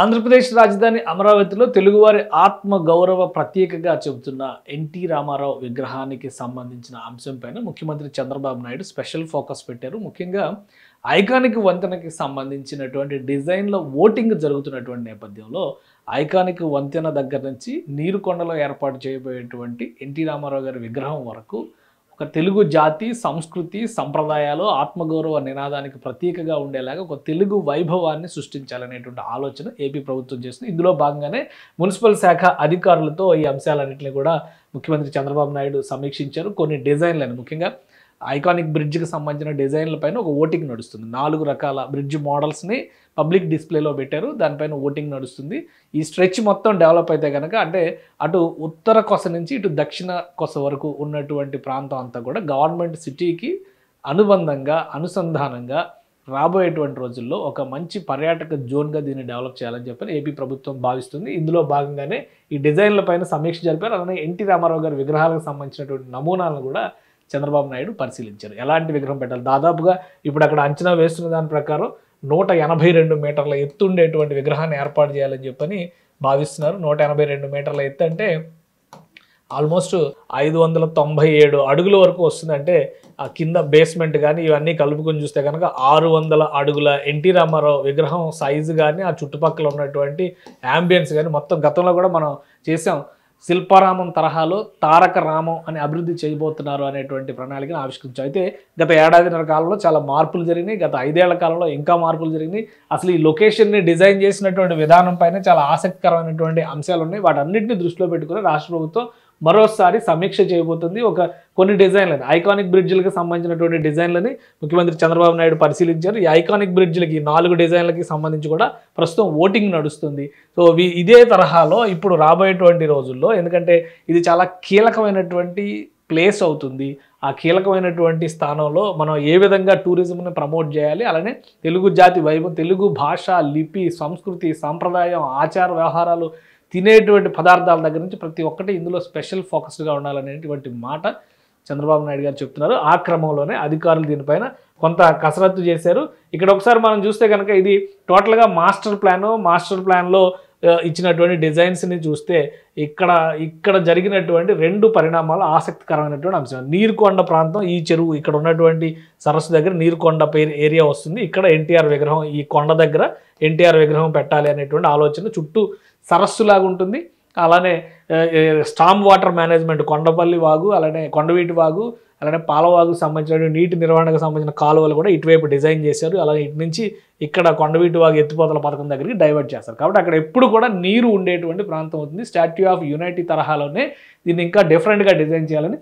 ఆంధ్రప్రదేశ్ రాజధాని అమరావతిలో తెలుగువారి ఆత్మ గౌరవ ప్రత్యేకగా చెబుతున్న ఎన్టీ రామారావు విగ్రహానికి సంబంధించిన అంశంపైన ముఖ్యమంత్రి చంద్రబాబు నాయుడు స్పెషల్ ఫోకస్ పెట్టారు. ముఖ్యంగా ఐకానిక్ వంతెనకి సంబంధించినటువంటి డిజైన్లో ఓటింగ్ జరుగుతున్నటువంటి నేపథ్యంలో ఐకానిక్ వంతెన దగ్గర నుంచి నీరుకొండలో ఏర్పాటు చేయబోయేటువంటి ఎన్టీ రామారావు గారి విగ్రహం వరకు ఒక తెలుగు జాతి సంస్కృతి సంప్రదాయాలు ఆత్మగౌరవ నినాదానికి ప్రతీకగా ఉండేలాగా ఒక తెలుగు వైభవాన్ని సృష్టించాలనేటువంటి ఆలోచన ఏపీ ప్రభుత్వం చేస్తుంది. ఇందులో భాగంగానే మున్సిపల్ శాఖ అధికారులతో ఈ అంశాలన్నింటినీ కూడా ముఖ్యమంత్రి చంద్రబాబు నాయుడు సమీక్షించారు. కొన్ని డిజైన్లను ముఖ్యంగా ఐకానిక్ బ్రిడ్జ్కి సంబంధించిన డిజైన్లపైన ఒక ఓటింగ్ నడుస్తుంది. 4 రకాల బ్రిడ్జ్ మోడల్స్ని పబ్లిక్ డిస్ప్లేలో పెట్టారు. దానిపైన ఓటింగ్ నడుస్తుంది. ఈ స్ట్రెచ్ మొత్తం డెవలప్ అయితే కనుక అంటే అటు ఉత్తర కొస నుంచి ఇటు దక్షిణ కొస వరకు ఉన్నటువంటి ప్రాంతం అంతా కూడా గవర్నమెంట్ సిటీకి అనుసంధానంగా రాబోయేటువంటి రోజుల్లో ఒక మంచి పర్యాటక జోన్గా దీన్ని డెవలప్ చేయాలని చెప్పి ఏపీ ప్రభుత్వం భావిస్తుంది. ఇందులో భాగంగానే ఈ డిజైన్లపైన సమీక్ష జరిపారు. అలానే ఎన్టీ రామారావు గారి విగ్రహాలకు సంబంధించినటువంటి నమూనాలను కూడా చంద్రబాబు నాయుడు పరిశీలించారు. ఎలాంటి విగ్రహం పెట్టాలి, దాదాపుగా ఇప్పుడు అక్కడ అంచనా వేస్తున్న దాని ప్రకారం 182 మీటర్ల ఎత్తు ఉండేటువంటి విగ్రహాన్ని ఏర్పాటు చేయాలని చెప్పని భావిస్తున్నారు. 182 మీటర్ల ఎత్తు అంటే ఆల్మోస్ట్ 597 అడుగుల వరకు వస్తుందంటే ఆ కింద బేస్మెంట్ కానీ ఇవన్నీ కలుపుకొని చూస్తే కనుక 600 అడుగుల ఎన్టీ రామారావు విగ్రహం సైజు కానీ ఆ చుట్టుపక్కల ఉన్నటువంటి యాంబియన్స్ కానీ మొత్తం గతంలో కూడా మనం చేసాం. శిల్పారామం తరహాలో తారక రామం అని అభివృద్ధి చేయబోతున్నారు అనేటువంటి ప్రణాళికను ఆవిష్కరించారు. అయితే గత ఏడాదిన్నర కాలంలో చాలా మార్పులు జరిగినాయి. గత 5 ఏళ్ల కాలంలో ఇంకా మార్పులు జరిగినాయి. అసలు ఈ లొకేషన్ని డిజైన్ చేసినటువంటి విధానం పైన చాలా ఆసక్తికరమైనటువంటి అంశాలు ఉన్నాయి. వాటన్నిటిని దృష్టిలో పెట్టుకుని రాష్ట్ర ప్రభుత్వం మరోసారి సమీక్ష చేయబోతుంది. కొన్ని డిజైన్లని ఐకానిక్ బ్రిడ్జ్లకు సంబంధించినటువంటి డిజైన్లని ముఖ్యమంత్రి చంద్రబాబు నాయుడు పరిశీలించారు. ఈ ఐకానిక్ బ్రిడ్జ్లకి 4 డిజైన్లకి సంబంధించి కూడా ప్రస్తుతం ఓటింగ్ నడుస్తుంది. సో ఇదే తరహాలో ఇప్పుడు రాబోయేటువంటి రోజుల్లో, ఎందుకంటే ఇది చాలా కీలకమైనటువంటి ప్లేస్ అవుతుంది. ఆ కీలకమైనటువంటి స్థానంలో మనం ఏ విధంగా టూరిజంని ప్రమోట్ చేయాలి, అలానే తెలుగు జాతి వైభవం, తెలుగు భాష, లిపి, సంస్కృతి, సాంప్రదాయం, ఆచార వ్యవహారాలు, తినేటువంటి పదార్థాల దగ్గర నుంచి ప్రతి ఒక్కటి ఇందులో స్పెషల్ ఫోకస్డ్గా ఉండాలనేటువంటి మాట చంద్రబాబు నాయుడు గారు చెప్తున్నారు. ఆ క్రమంలోనే అధికారులు దీనిపైన కొంత కసరత్తు చేశారు. ఇక్కడ ఒకసారి మనం చూస్తే కనుక ఇది టోటల్గా మాస్టర్ ప్లాన్లో ఇచ్చినటువంటి డిజైన్స్ని చూస్తే ఇక్కడ జరిగినటువంటి 2 పరిణామాలు ఆసక్తికరమైనటువంటి అంశం. నీరుకొండ ప్రాంతం, ఈ చెరువు ఇక్కడ ఉన్నటువంటి సరస్సు దగ్గర నీరుకొండ ఏరియా వస్తుంది. ఇక్కడ ఎన్టీఆర్ విగ్రహం, ఈ కొండ దగ్గర ఎన్టీఆర్ విగ్రహం పెట్టాలి అనేటువంటి ఆలోచన. చుట్టూ సరస్సులాగా ఉంటుంది. అలానే స్టామ్ వాటర్ మేనేజ్మెంట్, కొండపల్లి వాగు, అలానే కొండవీటి వాగు, అలానే పాలవాగుకు సంబంధించిన నీటి నిర్వహణకు సంబంధించిన కాలువలు కూడా ఇటువైపు డిజైన్ చేశారు. అలాగే ఇటు నుంచి ఇక్కడ కొండవీటి వాగు ఎత్తిపోతల పథకం దగ్గరికి డైవర్ట్ చేస్తారు. కాబట్టి అక్కడ ఎప్పుడు కూడా నీరు ఉండేటువంటి ప్రాంతం అవుతుంది. స్టాట్యూ ఆఫ్ యూనిటీ తరహాలోనే దీన్ని ఇంకా డిఫరెంట్గా డిజైన్ చేయాలని